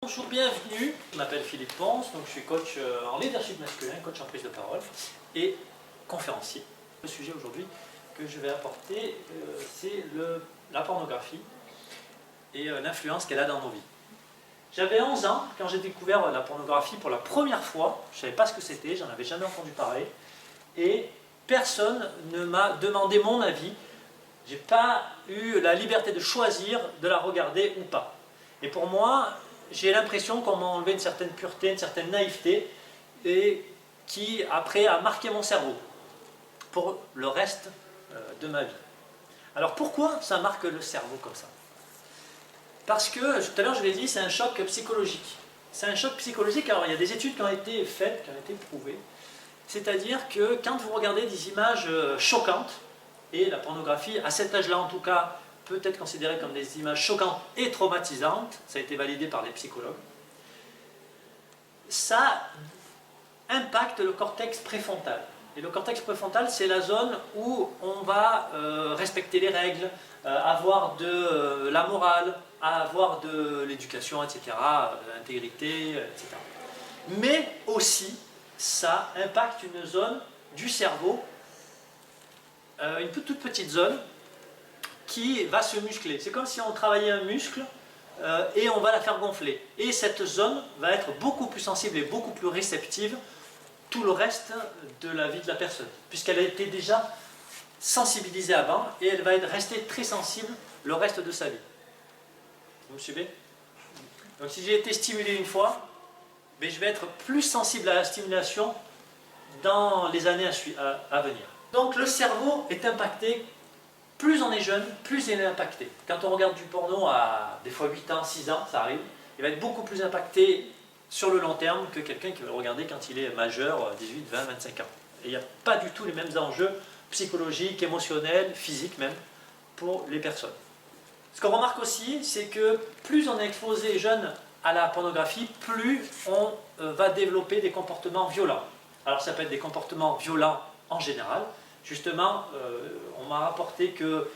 Bonjour, bienvenue. Je m'appelle Philippe Ponce, donc je suis coach en leadership masculin, coach en prise de parole et conférencier. Le sujet aujourd'hui que je vais apporter, c'est la pornographie et l'influence qu'elle a dans nos vies. J'avais 11 ans quand j'ai découvert la pornographie pour la première fois. Je ne savais pas ce que c'était, j'en avais jamais entendu parler. Et personne ne m'a demandé mon avis. Je n'ai pas eu la liberté de choisir de la regarder ou pas. Et pour moi, j'ai l'impression qu'on m'a enlevé une certaine pureté, une certaine naïveté, et qui après a marqué mon cerveau pour le reste de ma vie. Alors pourquoi ça marque le cerveau comme ça? Parce que, tout à l'heure je l'ai dit, c'est un choc psychologique. C'est un choc psychologique, alors il y a des études qui ont été faites, qui ont été prouvées. C'est-à-dire que quand vous regardez des images choquantes, et la pornographie, à cet âge-là en tout cas, peut être considérée comme des images choquantes et traumatisantes, ça a été validé par les psychologues, ça impacte le cortex préfrontal. Et le cortex préfrontal, c'est la zone où on va respecter les règles, avoir de la morale, avoir de l'éducation, etc., de l'intégrité, etc. Mais aussi, ça impacte une zone du cerveau, une toute petite zone, qui va se muscler. C'est comme si on travaillait un muscle et on va la faire gonfler. Et cette zone va être beaucoup plus sensible et beaucoup plus réceptive tout le reste de la vie de la personne, puisqu'elle a été déjà sensibilisée avant et elle va rester très sensible le reste de sa vie. Vous me suivez? Donc si j'ai été stimulé une fois, mais je vais être plus sensible à la stimulation dans les années à venir. Donc le cerveau est impacté. Plus on est jeune, plus il est impacté. Quand on regarde du porno à des fois 8 ans, 6 ans, ça arrive, il va être beaucoup plus impacté sur le long terme que quelqu'un qui va le regarder quand il est majeur, 18, 20, 25 ans. Et il n'y a pas du tout les mêmes enjeux psychologiques, émotionnels, physiques même, pour les personnes. Ce qu'on remarque aussi, c'est que plus on est exposé jeune à la pornographie, plus on va développer des comportements violents. Alors ça peut être des comportements violents en général. Justement, on m'a rapporté que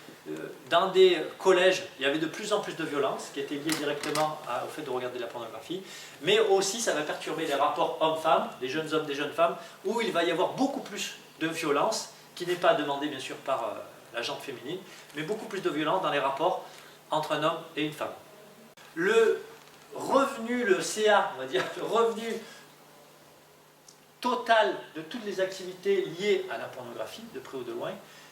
dans des collèges, il y avait de plus en plus de violence qui était liée directement au fait de regarder la pornographie, mais aussi ça va perturber les rapports hommes-femmes, des jeunes hommes, des jeunes femmes, où il va y avoir beaucoup plus de violence, qui n'est pas demandée bien sûr par la gente féminine, mais beaucoup plus de violence dans les rapports entre un homme et une femme. Le revenu, le CA, on va dire, le revenu total de toutes les activités liées à la pornographie, de près ou de loin,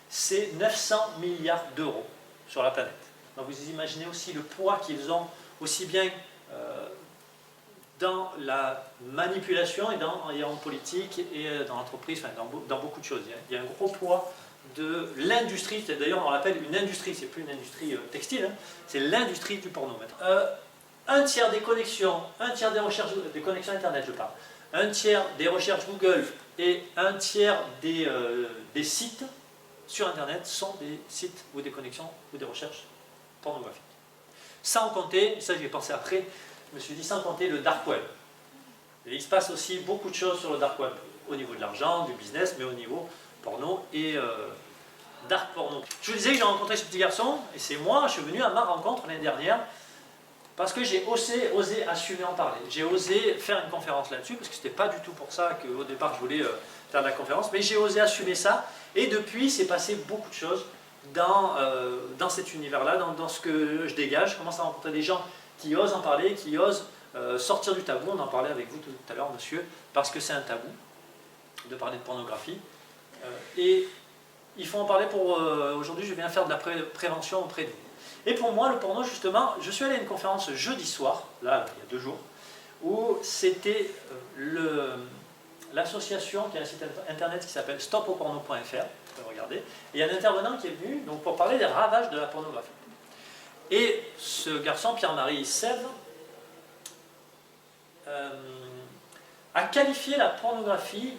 c'est 900 milliards d'euros sur la planète. Donc vous imaginez aussi le poids qu'ils ont, aussi bien dans la manipulation et en politique et dans l'entreprise, enfin dans beaucoup de choses. Il y a un gros poids de l'industrie, d'ailleurs on l'appelle une industrie, c'est plus une industrie textile, hein, c'est l'industrie du porno maintenant. Un tiers des connexions, un tiers des recherches, des connexions internet je parle, un tiers des recherches Google et un tiers des sites sur internet sont des sites ou des connexions ou des recherches pornographiques. Sans compter, ça j'y ai pensé après, je me suis dit sans compter le dark web. Et il se passe aussi beaucoup de choses sur le dark web, au niveau de l'argent, du business, mais au niveau porno et dark porno. Je vous disais que j'ai rencontré ce petit garçon, et c'est moi, je suis venu à ma rencontre l'année dernière, parce que j'ai osé assumer en parler. J'ai osé faire une conférence là-dessus, parce que ce n'était pas du tout pour ça qu'au départ je voulais faire de la conférence, mais j'ai osé assumer ça, et depuis il s'est passé beaucoup de choses dans cet univers-là, dans ce que je dégage. Je commence à rencontrer des gens qui osent en parler, qui osent sortir du tabou. On en parlait avec vous tout à l'heure, monsieur, parce que c'est un tabou de parler de pornographie. Et il faut en parler pour... aujourd'hui, je viens faire de la prévention auprès de vous. Et pour moi, le porno, justement, je suis allé à une conférence jeudi soir, là, il y a 2 jours, où c'était l'association qui a un site internet qui s'appelle stopoporno.fr, vous pouvez regarder, et il y a un intervenant qui est venu donc, pour parler des ravages de la pornographie. Et ce garçon, Pierre-Marie Sèvres, a qualifié la pornographie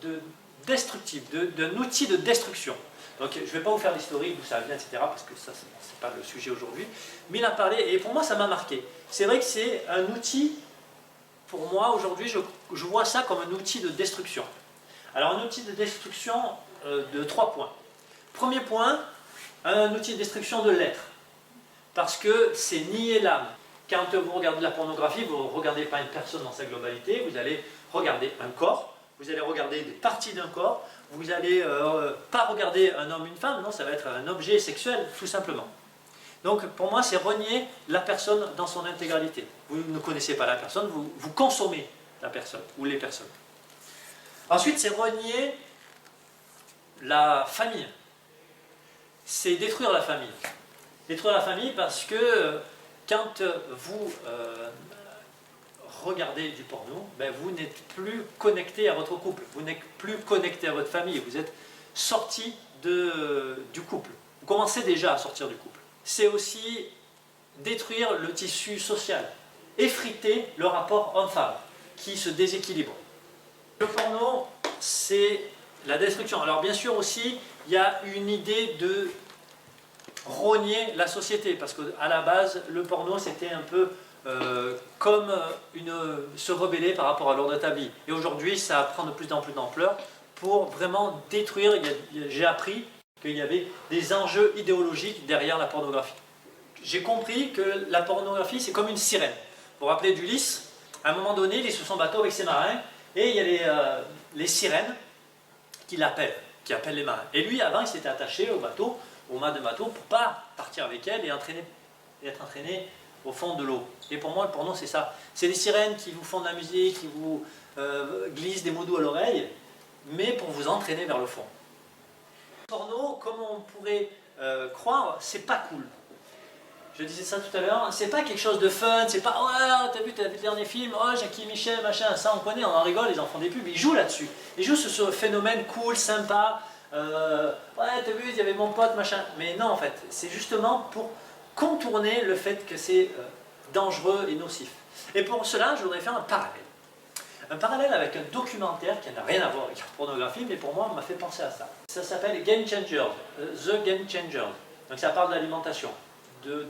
de destructive, d'un outil de destruction. Donc je ne vais pas vous faire l'historique, d'où ça vient, etc., parce que ça, c'est pas le sujet aujourd'hui. Mais il a parlé, et pour moi, ça m'a marqué. C'est vrai que c'est un outil, pour moi, aujourd'hui, je vois ça comme un outil de destruction. Alors, un outil de destruction de 3 points. Premier point, un outil de destruction de l'être. Parce que c'est nier l'âme. quand vous regardez de la pornographie, vous ne regardez pas une personne dans sa globalité, vous allez regarder un corps, vous allez regarder des parties d'un corps, vous n'allez pas regarder un homme, une femme, non, ça va être un objet sexuel, tout simplement. Donc pour moi, c'est renier la personne dans son intégralité. Vous ne connaissez pas la personne, vous consommez la personne ou les personnes. Ensuite, c'est renier la famille. C'est détruire la famille. Détruire la famille parce que quand vous regardez du porno, ben vous n'êtes plus connecté à votre couple, vous n'êtes plus connecté à votre famille, vous êtes sorti du couple. Vous commencez déjà à sortir du couple. C'est aussi détruire le tissu social, effriter le rapport homme-femme qui se déséquilibre. Le porno, c'est la destruction. Alors bien sûr aussi, il y a une idée de rogner la société, parce qu'à la base, le porno, c'était un peu comme se rebeller par rapport à l'ordre établi. Et aujourd'hui, ça prend de plus en plus d'ampleur pour vraiment détruire. J'ai appris qu'il y avait des enjeux idéologiques derrière la pornographie. J'ai compris que la pornographie, c'est comme une sirène. Vous vous rappelez d'Ulysse? À un moment donné, il est sur son bateau avec ses marins, et il y a les sirènes qui appellent les marins. Et lui, avant, il s'était attaché au bateau, au mât de bateau, pour ne pas partir avec elle et être entraîné au fond de l'eau. Et pour moi, le porno, c'est ça. C'est des sirènes qui vous font de la musique, qui vous glissent des mots doux à l'oreille, mais pour vous entraîner vers le fond. Le porno, comme on pourrait croire, c'est pas cool. Je disais ça tout à l'heure, c'est pas quelque chose de fun, c'est pas « ouais, t'as vu le dernier film, oh, Jackie Michel, machin », ça on connaît, on en rigole, ils en font des pubs, ils jouent là-dessus. Ils jouent sur ce phénomène cool, sympa, « ouais, t'as vu, il y avait mon pote, machin ». Mais non, en fait, c'est justement pour contourner le fait que c'est dangereux et nocif. Et pour cela, je voudrais faire un parallèle. Un parallèle avec un documentaire qui n'a rien à voir avec la pornographie, mais pour moi, m'a fait penser à ça. Ça s'appelle Game Changers, The Game Changers. Donc ça parle de l'alimentation,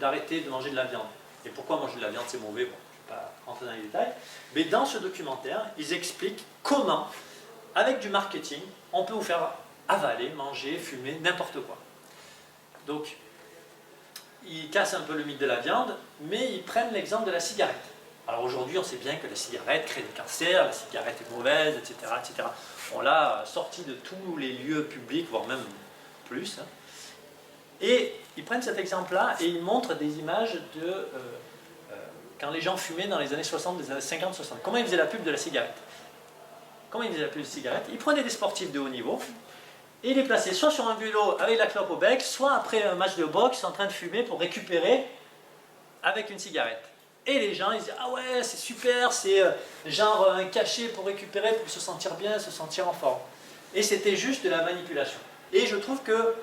d'arrêter de manger de la viande. Et pourquoi manger de la viande, c'est mauvais, bon, je ne vais pas rentrer dans les détails. Mais dans ce documentaire, ils expliquent comment, avec du marketing, on peut vous faire avaler, manger, fumer, n'importe quoi. Donc, ils cassent un peu le mythe de la viande, mais ils prennent l'exemple de la cigarette. Alors aujourd'hui, on sait bien que la cigarette crée des cancers, la cigarette est mauvaise, etc. etc. On l'a sorti de tous les lieux publics, voire même plus. Et ils prennent cet exemple-là et ils montrent des images de quand les gens fumaient dans les années 60, les années 50-60. Comment ils faisaient la pub de la cigarette? Comment ils faisaient la pub de la cigarette? Ils prenaient des sportifs de haut niveau et ils les plaçaient soit sur un vélo avec la clope au bec, soit après un match de boxe en train de fumer pour récupérer avec une cigarette. Et les gens, ils disent « Ah ouais, c'est super, c'est genre un cachet pour récupérer, pour se sentir bien, se sentir en forme. » Et c'était juste de la manipulation. Et je trouve que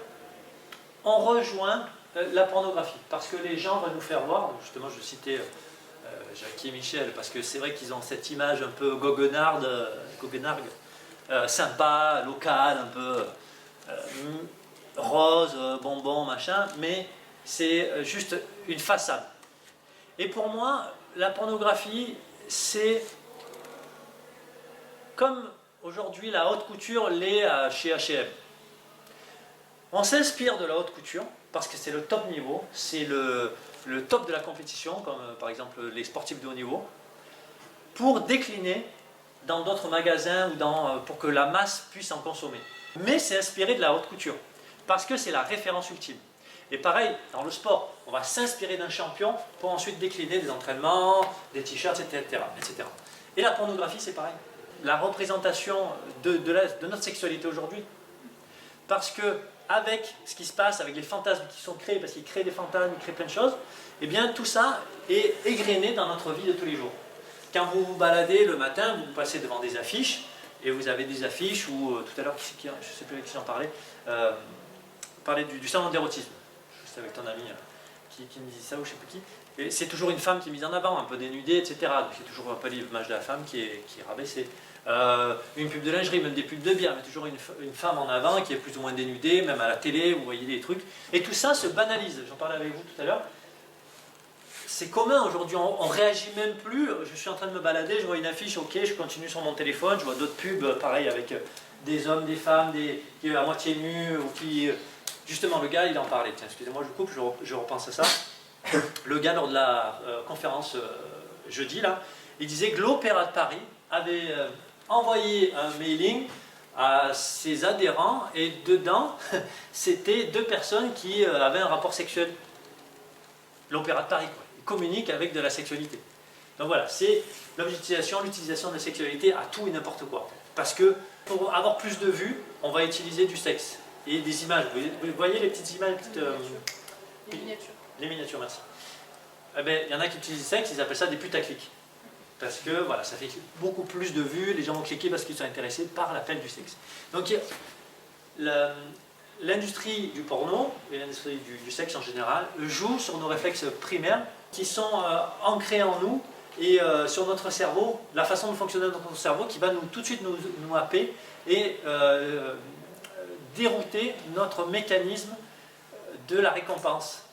on rejoint la pornographie, parce que les gens vont nous faire voir, justement je citais Jackie et Michel, parce que c'est vrai qu'ils ont cette image un peu goguenarde, sympa, locale, un peu rose, bonbon, machin, mais c'est juste une façade. Et pour moi, la pornographie, c'est comme aujourd'hui la haute couture l'est chez H&M. On s'inspire de la haute couture parce que c'est le top niveau, c'est le top de la compétition, comme par exemple les sportifs de haut niveau, pour décliner dans d'autres magasins ou pour que la masse puisse en consommer. Mais c'est inspiré de la haute couture parce que c'est la référence ultime. Et pareil, dans le sport, on va s'inspirer d'un champion pour ensuite décliner des entraînements, des t-shirts, etc., etc. Et la pornographie, c'est pareil. La représentation de notre sexualité aujourd'hui. Parce que, avec ce qui se passe, avec les fantasmes qui sont créés, parce qu'ils créent des fantasmes, ils créent plein de choses, eh bien tout ça est égrené dans notre vie de tous les jours. Quand vous vous baladez le matin, vous passez devant des affiches, et vous avez des affiches où, tout à l'heure, je ne sais plus avec qui j'en parlais, parlait du salon d'érotisme. Avec ton ami qui me dit ça ou je ne sais plus qui. Et c'est toujours une femme qui est mise en avant, un peu dénudée, etc. Donc c'est toujours un peu l'image de la femme qui est rabaissée. Une pub de lingerie, même des pubs de bière, mais toujours une femme en avant qui est plus ou moins dénudée, même à la télé, vous voyez des trucs. Et tout ça se banalise, j'en parlais avec vous tout à l'heure. C'est commun aujourd'hui, on ne réagit même plus. Je suis en train de me balader, je vois une affiche, ok, je continue sur mon téléphone, je vois d'autres pubs, pareil, avec des hommes, des femmes, qui à moitié nus, ou qui... Justement, le gars, il en parlait. Tiens, excusez-moi, je coupe, je repense à ça. le gars lors de la conférence jeudi, là, il disait que l'Opéra de Paris avait envoyé un mailing à ses adhérents et dedans, c'était 2 personnes qui avaient un rapport sexuel. L'Opéra de Paris, quoi. Ils communiquent avec de la sexualité. Donc voilà, c'est l'utilisation de la sexualité à tout et n'importe quoi. Parce que pour avoir plus de vues, on va utiliser du sexe et des images. Vous voyez les petites images, Les miniatures. Les miniatures, merci. Eh bien, il y en a qui utilisent le sexe, ils appellent ça des putaclics. Parce que voilà, ça fait beaucoup plus de vues, les gens vont cliquer parce qu'ils sont intéressés par l'appel du sexe. Donc l'industrie du porno et l'industrie du sexe en général jouent sur nos réflexes primaires qui sont ancrés en nous et sur notre cerveau, la façon de fonctionner de notre cerveau qui va tout de suite nous happer et dérouter notre mécanisme de la récompense.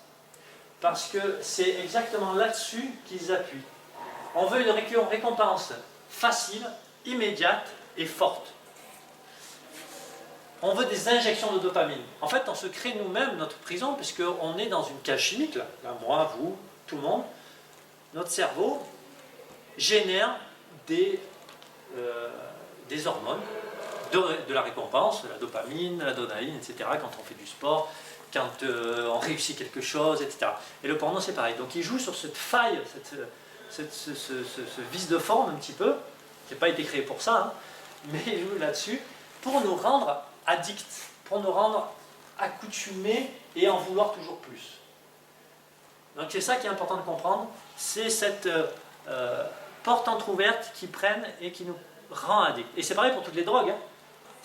Parce que c'est exactement là-dessus qu'ils appuient. On veut une récompense facile, immédiate et forte. On veut des injections de dopamine. En fait, on se crée nous-mêmes notre prison, puisqu'on est dans une cage chimique, là, moi, vous, tout le monde. Notre cerveau génère des hormones de la récompense, la dopamine, l'adrénaline, etc., quand on fait du sport, quand on réussit quelque chose, etc. Et le porno, c'est pareil. Donc il joue sur cette faille, ce vice de forme un petit peu, qui n'a pas été créé pour ça, hein, mais il joue là-dessus, pour nous rendre addicts, pour nous rendre accoutumés et en vouloir toujours plus. Donc c'est ça qui est important de comprendre, c'est cette porte entrouverte qui prenne et qui nous rend addicts. Et c'est pareil pour toutes les drogues, hein.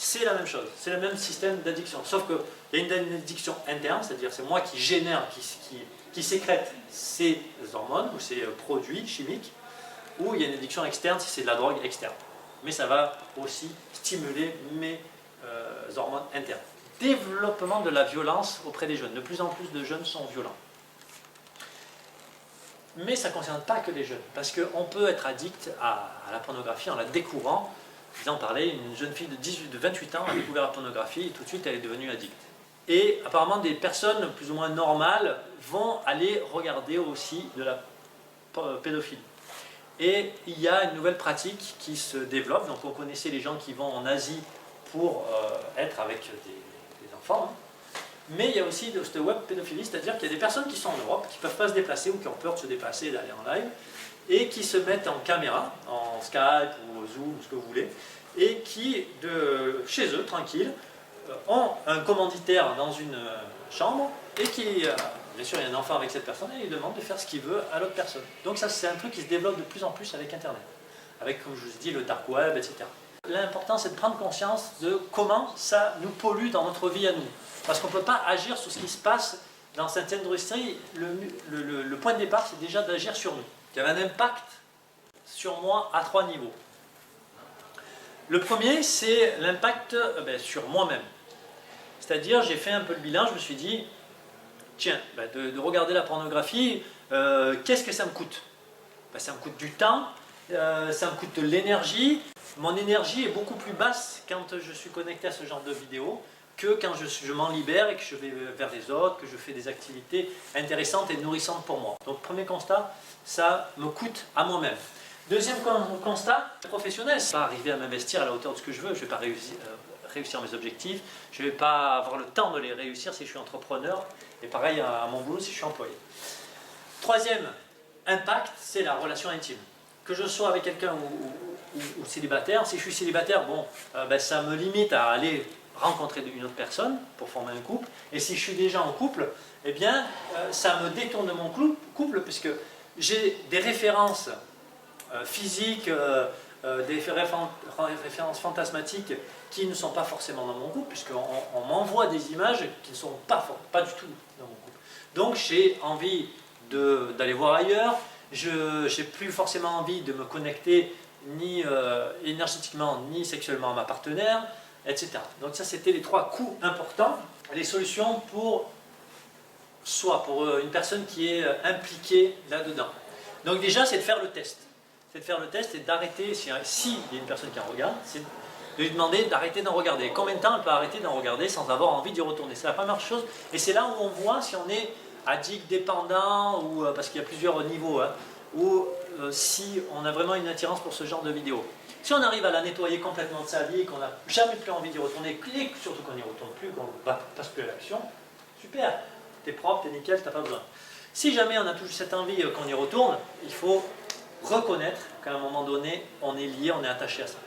C'est la même chose, c'est le même système d'addiction, sauf qu'il y a une addiction interne, c'est-à-dire c'est moi qui génère, qui sécrète ces hormones ou ces produits chimiques, ou il y a une addiction externe si c'est de la drogue externe. Mais ça va aussi stimuler mes hormones internes. Développement de la violence auprès des jeunes. De plus en plus de jeunes sont violents. Mais ça ne concerne pas que les jeunes, parce qu'on peut être addict à la pornographie en la découvrant. Vous en parlez, une jeune fille de 28 ans a découvert la pornographie et tout de suite elle est devenue addict. Et apparemment des personnes plus ou moins normales vont aller regarder aussi de la pédophilie. Et il y a une nouvelle pratique qui se développe. Donc on connaissait les gens qui vont en Asie pour être avec des enfants. Hein. Mais il y a aussi de cette web pédophilie, c'est-à-dire qu'il y a des personnes qui sont en Europe, qui ne peuvent pas se déplacer ou qui ont peur de se déplacer et d'aller en live, et qui se mettent en caméra, en Skype ou Zoom, ce que vous voulez, et qui, de chez eux, tranquilles, ont un commanditaire dans une chambre, et qui, bien sûr, il y a un enfant avec cette personne, et il demande de faire ce qu'il veut à l'autre personne. Donc ça, c'est un truc qui se développe de plus en plus avec Internet, avec, comme je vous ai dit, le dark web, etc. L'important, c'est de prendre conscience de comment ça nous pollue dans notre vie à nous. Parce qu'on ne peut pas agir sur ce qui se passe dans cette industrie. Le point de départ, c'est déjà d'agir sur nous. Il y avait un impact sur moi à 3 niveaux. Le premier, c'est l'impact sur moi-même. C'est-à-dire, j'ai fait un peu le bilan, je me suis dit, tiens, de regarder la pornographie, qu'est-ce que ça me coûte? Ça me coûte du temps, ça me coûte de l'énergie. Mon énergie est beaucoup plus basse quand je suis connecté à ce genre de vidéos que quand je m'en libère et que je vais vers les autres, que je fais des activités intéressantes et nourrissantes pour moi. Donc premier constat, ça me coûte à moi-même. Deuxième constat, professionnel, c'est pas arriver à m'investir à la hauteur de ce que je veux, je ne vais pas réussir mes objectifs, je ne vais pas avoir le temps de les réussir si je suis entrepreneur, et pareil à mon boulot si je suis employé. Troisième impact, c'est la relation intime. Que je sois avec quelqu'un ou célibataire, si je suis célibataire, bon, ça me limite à aller rencontrer une autre personne pour former un couple, et si je suis déjà en couple, eh bien, ça me détourne de mon couple puisque j'ai des références physiques, des références fantasmatiques qui ne sont pas forcément dans mon couple, puisqu'on m'envoie des images qui ne sont pas du tout dans mon couple. Donc j'ai envie d'aller voir ailleurs, je n'ai plus forcément envie de me connecter ni énergétiquement ni sexuellement à ma partenaire, etc. Donc ça, c'était les 3 coûts importants. Les solutions pour une personne qui est impliquée là-dedans. Donc déjà, c'est de faire le test. C'est de faire le test et d'arrêter, s'il y a une personne qui en regarde, c'est de lui demander d'arrêter d'en regarder. Combien de temps elle peut arrêter d'en regarder sans avoir envie d'y retourner? C'est la première chose, et c'est là où on voit si on est addict, dépendant, ou parce qu'il y a plusieurs niveaux, hein, ou si on a vraiment une attirance pour ce genre de vidéos. Si on arrive à la nettoyer complètement de sa vie, qu'on n'a jamais plus envie d'y retourner, et surtout qu'on n'y retourne plus, qu'on ne passe plus à l'action, super, t'es propre, t'es nickel, t'as pas besoin. Si jamais on a toujours cette envie qu'on y retourne, il faut reconnaître qu'à un moment donné, on est lié, on est attaché à ça.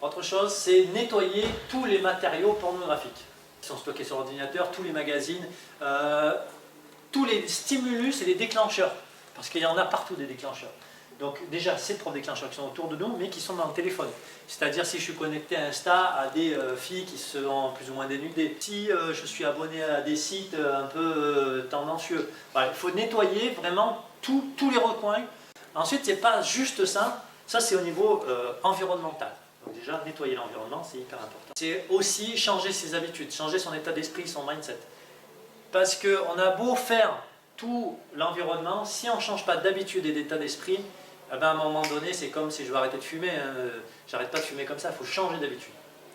Autre chose, c'est nettoyer tous les matériaux pornographiques qui sont stockés sur l'ordinateur, tous les magazines, tous les stimulus et les déclencheurs, parce qu'il y en a partout des déclencheurs. Donc déjà, c'est pour des déclencheurs qui sont autour de nous, mais qui sont dans le téléphone. C'est-à-dire si je suis connecté à Insta à des filles qui sont plus ou moins dénudées, si je suis abonné à des sites un peu tendancieux. Voilà, il faut nettoyer vraiment tous les recoins. Ensuite, c'est pas juste ça, ça c'est au niveau environnemental. Donc déjà, nettoyer l'environnement, c'est hyper important. C'est aussi changer ses habitudes, changer son état d'esprit, son mindset. Parce qu'on a beau faire tout l'environnement, si on ne change pas d'habitude et d'état d'esprit, eh ben à un moment donné, c'est comme si je veux arrêter de fumer. Hein. J'arrête pas de fumer comme ça, il faut changer d'habitude.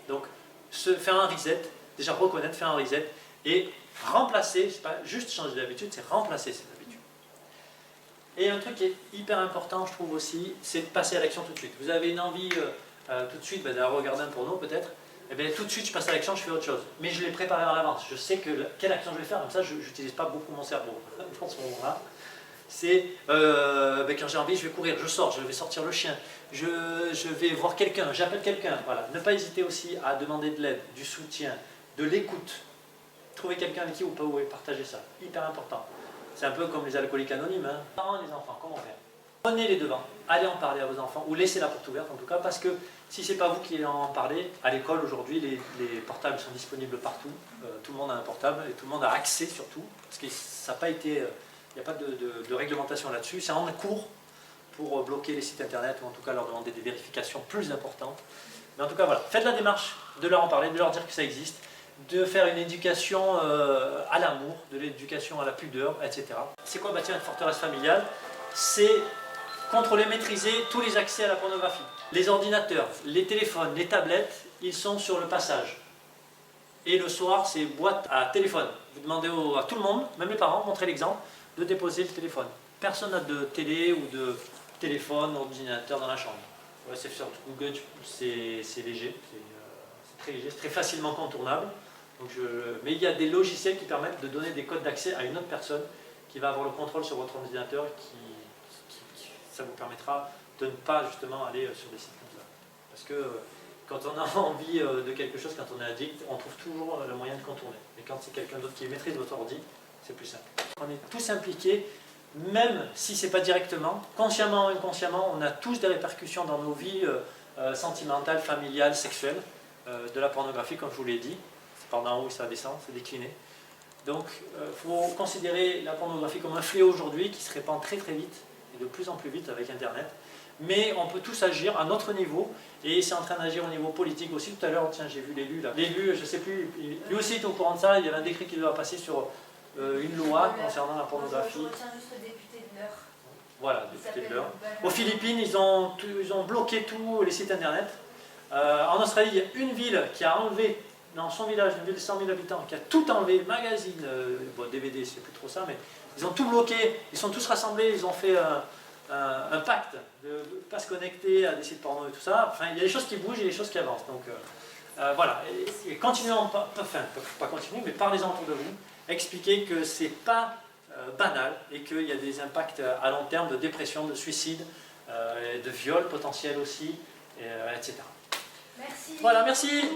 Donc, faire un reset, déjà reconnaître, faire un reset, et remplacer, c'est pas juste changer d'habitude, c'est remplacer ces habitudes. Et un truc qui est hyper important, je trouve aussi, c'est de passer à l'action tout de suite. Vous avez une envie tout de suite de regarder un porno peut-être, et bien tout de suite je passe à l'action, je fais autre chose. Mais je l'ai préparé en avance, je sais quelle action je vais faire, comme ça je n'utilise pas beaucoup mon cerveau dans ce moment-là. C'est quand j'ai envie, je vais courir, je sors, je vais sortir le chien, je vais voir quelqu'un, j'appelle quelqu'un. Voilà. Ne pas hésiter aussi à demander de l'aide, du soutien, de l'écoute. Trouver quelqu'un avec qui vous pouvez partager ça, hyper important. C'est un peu comme les alcooliques anonymes, hein. Parents et les enfants, comment faire? Prenez les devants, allez en parler à vos enfants, ou laissez la porte ouverte en tout cas, parce que si ce n'est pas vous qui en parlez, à l'école aujourd'hui, les portables sont disponibles partout, tout le monde a un portable et tout le monde a accès surtout, parce que ça n'a pas été... Il n'y a pas de réglementation là-dessus, c'est en cours pour bloquer les sites internet ou en tout cas leur demander des vérifications plus importantes. Mais en tout cas voilà, faites la démarche de leur en parler, de leur dire que ça existe, de faire une éducation à l'amour, de l'éducation à la pudeur, etc. C'est quoi bâtir une forteresse familiale? C'est contrôler, maîtriser tous les accès à la pornographie. Les ordinateurs, les téléphones, les tablettes, ils sont sur le passage. Et le soir, c'est boîte à téléphone. Vous demandez à tout le monde, même les parents, montrez l'exemple, de déposer le téléphone. Personne n'a de télé ou de téléphone, d'ordinateur dans la chambre. Ouais, c'est sur Google, c'est léger, c'est très léger, c'est très facilement contournable. Donc mais il y a des logiciels qui permettent de donner des codes d'accès à une autre personne qui va avoir le contrôle sur votre ordinateur, ça vous permettra de ne pas justement aller sur des sites comme ça. Parce que quand on a envie de quelque chose, quand on est addict, on trouve toujours le moyen de contourner. Et quand c'est quelqu'un d'autre qui maîtrise votre ordi, c'est plus simple. On est tous impliqués, même si ce n'est pas directement, consciemment ou inconsciemment, on a tous des répercussions dans nos vies sentimentales, familiales, sexuelles, de la pornographie, comme je vous l'ai dit. C'est par d'en haut, ça descend, c'est décliné. Donc, il faut considérer la pornographie comme un fléau aujourd'hui qui se répand très très vite, et de plus en plus vite avec Internet. Mais on peut tous agir à notre niveau, et c'est en train d'agir au niveau politique aussi. Tout à l'heure, tiens, j'ai vu l'élu là. L'élu, je ne sais plus, lui aussi est au courant de ça, il y avait un décret qui doit passer sur une loi concernant la pornographie. Je retiens juste le député de l'heure. Voilà, député de l'heure. Aux Philippines, ils ont bloqué tous les sites internet. En Australie, il y a une ville qui a enlevé, dans son village, une ville de 100 000 habitants, qui a tout enlevé, magazine, bon, DVD, c'est plus trop ça, mais ils ont tout bloqué, ils sont tous rassemblés, ils ont fait un pacte de ne pas se connecter à des sites porno et tout ça. Enfin, il y a des choses qui bougent et des choses qui avancent. Donc voilà, et continuez, enfin, pas continuer, mais parlez-en autour de vous. Expliquer que c'est pas banal et qu'il y a des impacts à long terme de dépression, de suicide, de viol potentiel aussi, etc. Merci. Voilà, merci.